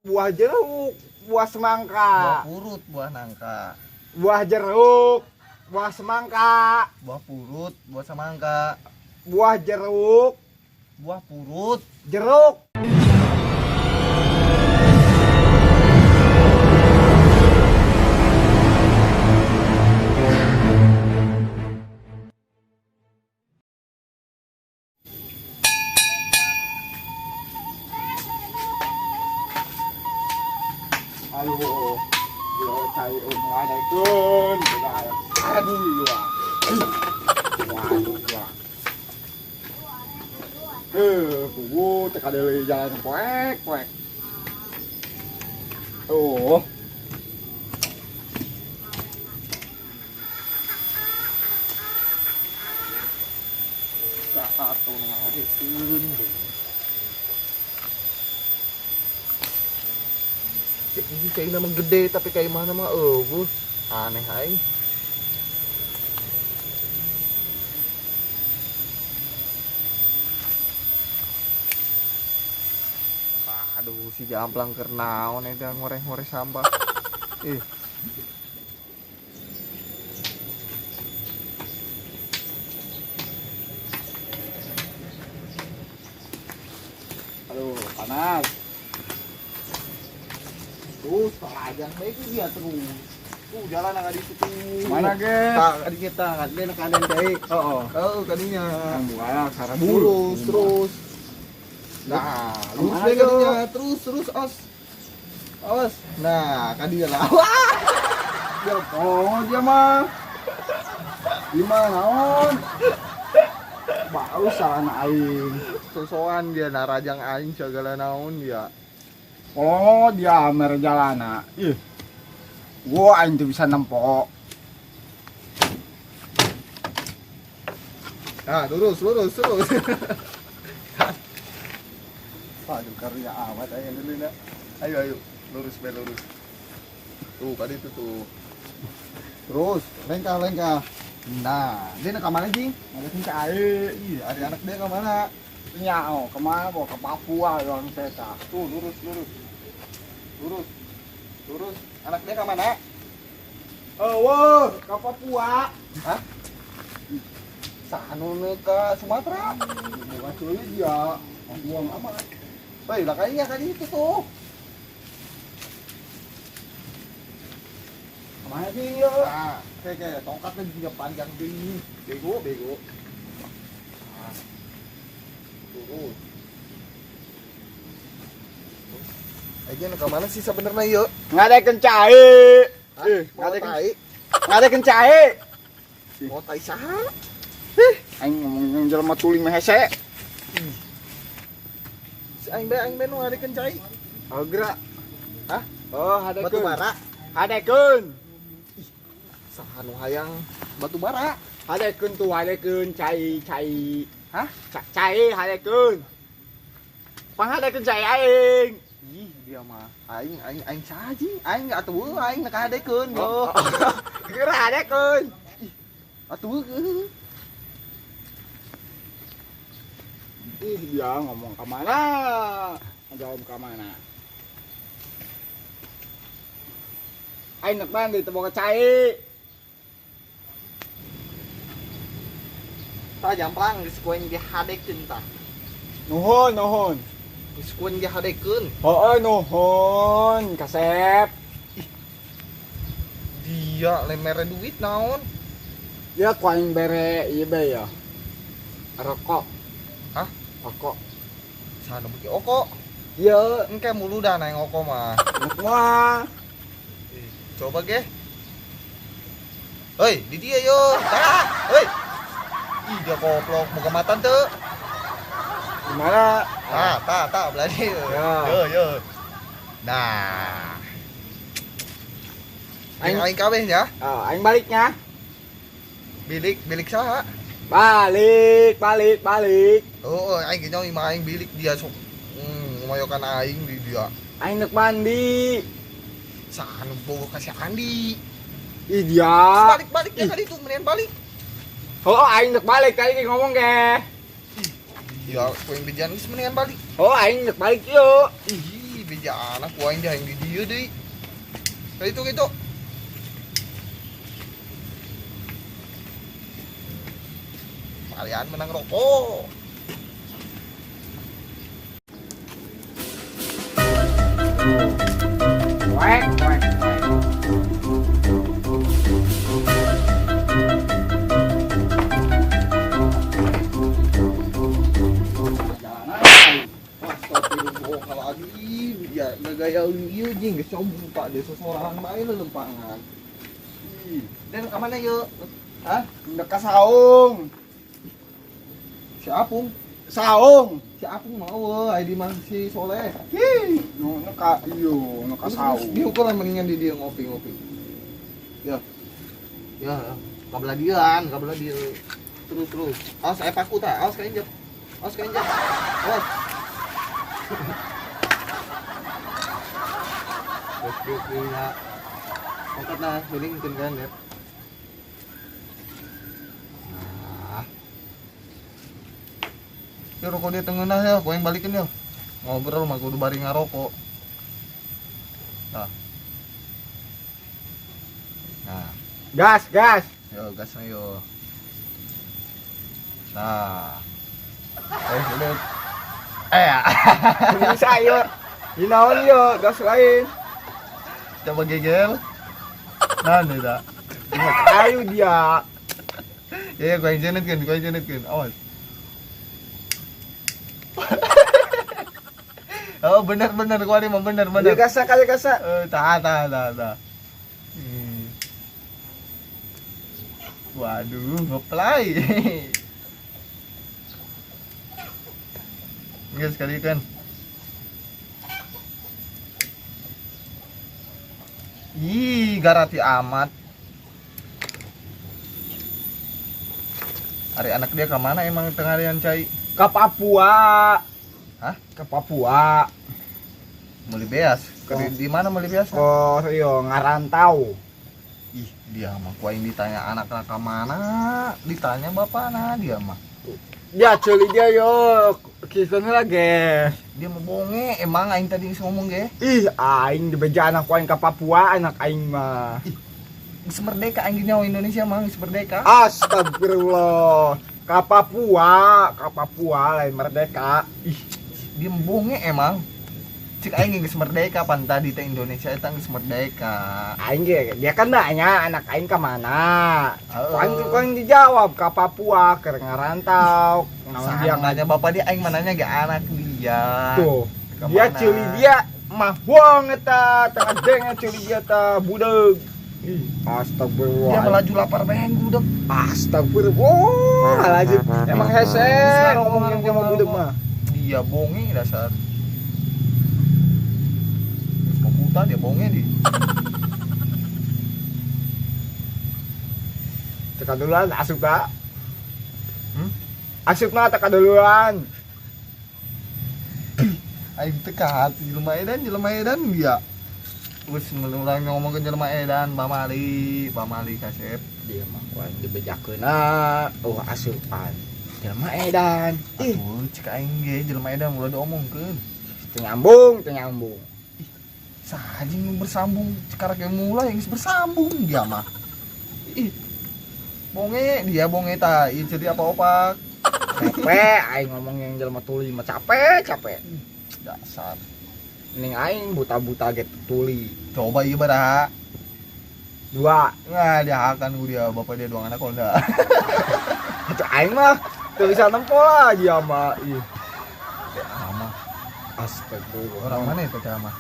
buah jeruk, buah semangka, Buah purut, buah nangka. buah jeruk, buah semangka, Buah purut, buah semangka. buah jeruk, Buah purut. jeruk. Aduh, ya cari nggak ada kun, aduh ya, waduh ya, kubu cek ada jalan poek poek, oh, saat tuh nggak ada kun. Ini kayak nama gede tapi kayak mana mah bos. Aneh aing. Aduh si Jamplang keur naon eta ngoreh-ngoreh sampah. Aduh, panas. Terus terajang baik dia terus. Jalan nggak di situ. Mana ge? Tadi kita nggak ada kaden baik. Oh kadinya. Buaya sarang Terus terus. Nah, lurus deh kadinya. Terus os. Os. Nah, kadinya lah. Ya, oh dia mah. Gimana on? Baru sarana aing. Sosokan dia narajang aing segala naon dia. Oh dia mer jalana. Ih. Gua aing tuh bisa nempok. Nah, lurus. Aduh karya amat aing dulu na. Ayo, lurus. Tuh, tadi itu tuh. Terus lengkah. Nah, dia nak kemana sih? Ada cinta air. Ih, ada anak dia kemana? Ya, oh kemana? Bawa ke Papua yang saya. Tuh, lurus. Anak dia kemana? Oh, ke Papua. Hah? Sanu ke Sumatera. Bukan cuy dia. Buang amat. Woi, lah kayaknya tadi itu tuh. Kemana sih ya? Nah, kayak tongkatnya juga panjang ding. Bego. Nah, turun. Aja ke mana sih sebenarnya yuk? Nggak ada kencai. Nggak ada kencai. Mau tai saha? Aing ngomong jelema tuling mah hese. Si aing be nu ada kencai. Oh gerak. Hah? Oh, ada Batu bara. Hadekun. Saha nu hayang batu bara? Hadekun tuh hadekun cai. Hah? Cai hadekun. Panghadekun cai aing. Ih, dia mah aing saji. Aing atuh aing nak hadekeun Oh. go. Gerak hadekun. Atuh Ih, dia ngomong ke mana? Jawab ke mana? Aing nak bandi teu boga cai. ta Jamplang geus koeng ge hadekeun ta. Nuhun. Geus koeng ge hadekeun. Heueuh nuhun, kasep. Dia lemere duit naon? Ya ku aing bere ieu bae ya. Rokok. Hah? Rokok. Sana beki oko. Ieu Engke mulu dah naeng oko mah. nuk mah. Coba ge. Hei, di dia yo. Tah, hei. Ih, dia goblok boga matan teu. Gimana? Tah, belani. Ya. Yo. Nah. Aing kabeh ya. Oh, aing baliknya. Bilik saha? Balik. Oh, aing ge nyawa aing bilik dia sok. Ngoyokan aing di dia. Aing nak mandi. Sanu bogo kasih Andi. Ih dia. Balik ya tadi tuh mendingan balik. Oh, aing nak balik kayak ngomong ge. Ya, poin bejan geus mendingan balik. Oh, aing nak balik yuk. Ih, bija anak kuain dah yang di dia deh. Kayak itu. Kalian menang rokok. Wek. Astagfirullahaladzim. Ya, gaya ieu jeung geus coba Pak dia seseorang bae lempangan. Dan ke mana yuk? Hah? Udah ke saung. Si Apung? Si Apung mau ai di mang si Soleh. Nu ka saung. Diukur lah mendingan di dia ngopi-ngopi. Ya. Kabelah dian. Terus. Awas saya paku tah. Awas kainjak. Awas. Terus dia angkat nah, healing kan ya. Nah. Ya rokok dia tengah ya, kau yang balikin ya. Ngobrol mah kudu bari ngarokok. Nah. Gas. Yo gas ayo. Nah. Sudah. Bisa yuk. Dinaon yuk, gas lain. Coba gegel. Nah, dah. Ayo dia. Ya, kau yang jenetkeun. Awas. Oh, benar kau ini mah benar. Dia kasa. Tah. Waduh, ngeplay. Enggak sekali kan. Ih, garati amat. Hari anak dia ke mana emang tengah harian cai? Ke Papua. Hah? Ke Papua. Meuli beas. Di mana meuli beas? Oh, iyo ngarantau. Ih, dia mah kuaing ditanya anak-anak ke mana? Ditanya bapakna dia mah. Ya, celi dia yuk. Kisahnya lagi. Dia mau bonge, emang aing tadi geus ngomong ge. Ih, aing di beja anak aing ke Papua, anak aing mah. Geus merdeka aing di nyawa Indonesia mah geus merdeka. Astagfirullah. Ke Papua lain merdeka. Ih, dia mau bonge emang. Cik aing geus merdeka pan tadi teh Indonesia eta geus merdeka. Aing ge, dia kan nanya anak aing ke mana. Heeh. Aing dijawab ke Papua, ke ngarantau. Namun dia nanya bapak dia aing mananya ge anak dia. tuh. Ke Dia mana? cili dia mah buang eta, tengah deng cili dia ta budeg. Ih, astagfirullah. Dia melaju lapar beng budak. Astagfirullah. Alazim. Emang hese ngomongin sama budeg mah. Dia bonge dasar. Komputer dia bonge di. Teka duluan asup ka. Asup na teka duluan. Aing teh ka hati jelema edan dia. Wis mulai ngomong ke jelema edan pamali kasep. Dia mah kuan dibejakeuna. Oh asupan. Jelema edan. Ih, Atuh cik aing ge jelema edan mulai diomongkeun. teu nyambung. Saja yang bersambung sekarang yang mulai yang bersambung dia mah. Ih, bonge ta, ieu jadi apa-apa. Capek aing ngomong yang jelema tuli mah capek. Dasar. Ning aing buta get tuli. Coba ieu baraha. 2. Nah, dia akan dia bapak dia doang anak konda. Atuh aing mah teu bisa nempo lah dia mah. Ih, Sama. astagfirullah. Orang mana itu teh mah?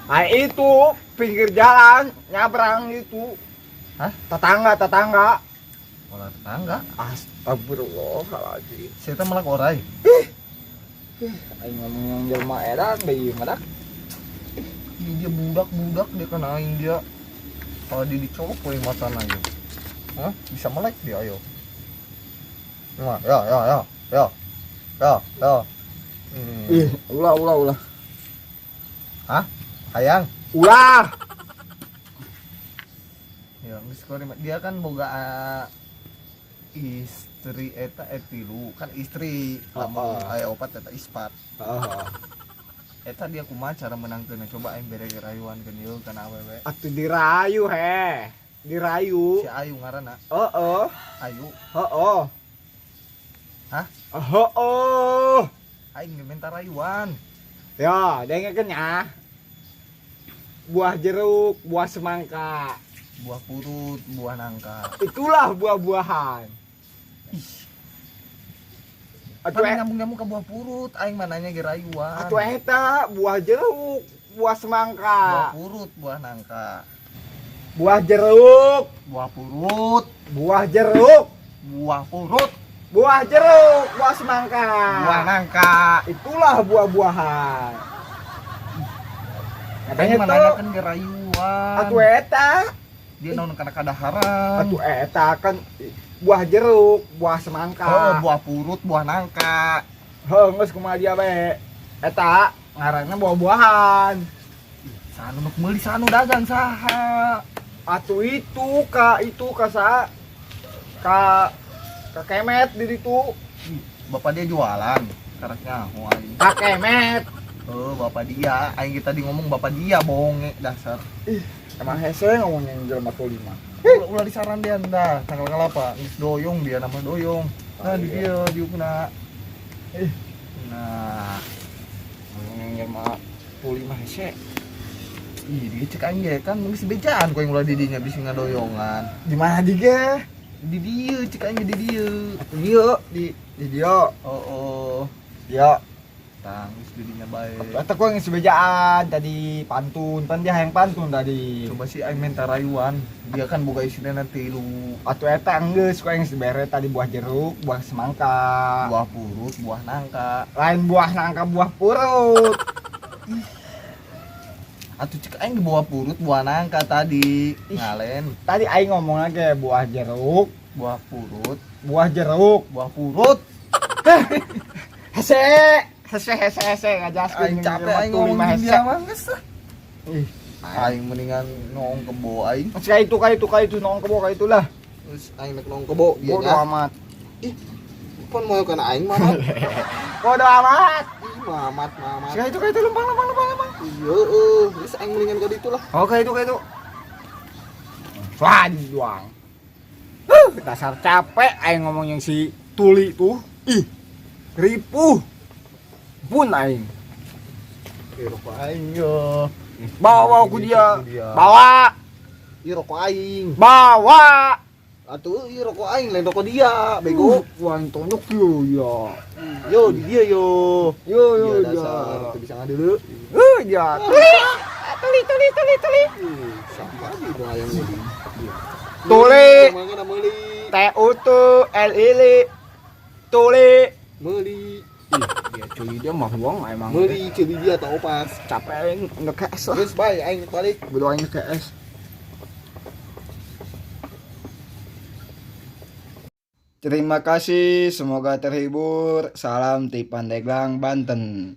Ah itu pinggir jalan nyabrang itu. Hah? Tetangga. Orang tetangga. Astagfirullahaladzim. Saya teh melak orai. Aing ngomong yang jelema edan deui madak. Ih, dia budak dia kan aing dia. Kalau dia dicolok poe matana ieu. Hah? Bisa melek dia ayo. Nah, ya. Ih, ulah. Hah? Hayang. Ulah. Ya, dia kan boga istri eta etilu kan istri lamun aya opat eta ispat. Eta dia kumaha cara menangkeun coba aing bere rayuan keun ieu kana awewe. Atuh dirayu he. Dirayu. Si Ayu ngaranna. Heeh. Ayu. Heeh. Hah? Heeh. Aing ge minta rayuan. Ya, dengekeun ya. Buah jeruk, buah semangka. Buah purut, buah nangka. Itulah buah-buahan. Atuh Kan nyambung-nyambung ke buah purut, aing mananya ge rayuan. atuh eta buah jeruk, buah semangka. Buah purut, buah nangka. Buah jeruk, Buah purut, buah jeruk, buah purut, buah jeruk, buah semangka. buah nangka. Itulah buah-buahan. Aing Katanya mananya tuh, kan ge rayuan. atuh eta, Dia naon kana kadaharan. atuh eta kan buah jeruk, buah semangka. Oh, buah purut, buah nangka. Heuh, geus kumaha dia bae. Eta ngaranna buah-buahan. Sanu nuk meuli sanu dagang saha? Atuh itu ka sa ka kemet di ditu. Bapak dia jualan. Karaknya aing. Ka kemet. Oh, bapak dia. Aing kita di ngomong bapak dia bonge dasar. Emang hese ngomongin jelema tuli mah. Ulah disaran dia dah. Tanggal kalapa? Geus doyong dia nama doyong. Nah, di dia diukna. Nah, Ngomongin jelema tuli mah hese. ih dia cek aing ge kan geus bejaan ku yang ulah di dinya bisi ngadoyongan. Di mana di ge? Di dieu cek aing ge di dieu. Atuh dieu di dia. Oh. Ya, Tang geus di dinya bae. eta ku geus bejaan tadi pantun, pan dia hayang pantun tadi. Coba si aing minta rayuan. Dia kan boga isina 3. Atuh eta geus ku geus bere tadi buah jeruk, buah semangka. Buah purut, buah nangka. Lain buah nangka, buah purut. Atuh cek aing di buah purut, buah nangka tadi. Ngalen, Tadi aing ngomong lagi buah jeruk, buah purut, buah jeruk. buah purut. Hese ngajaskeun. Aing capek aing ngomongin dia mah geus ah. Ih, Aing mendingan nong kebo aing. ka itu nong kebo ka itulah. Terus aing nek nong kebo dia Bodo nya. amat. Pon moyo kana aing mah. Bodo amat. Ih, mamat. Ka itu lempang. Iya, geus aing mendingan ka ditu lah. Oh, ka itu. Wah, doang. Dasar capek aing ngomong yang si Tuli tuh. Ih, ripuh. Pun aing. Ih, rokok aing yo. Bawa ku dia. Bawa. Ih, rokok aing. Bawa. Atuh, ih rokok aing lain rokok dia, bego. Wah, tonjok yo ya. Yo, di dia yo. Yo Iya, ya. dasar teu bisa ngadeu. Ya. Tuli. Sama di dong ayam ini. Tuli. Mangga meuli. TUTLIL. Tuli. Meuli. Dia cuy dia mah buang emang. Meuli ceuli dia tau pas. Capek aing nge-KS lah. Geus bae aing balik. Bodo aing nge-KS. Terima kasih, semoga terhibur. Salam di Pandeglang, Banten.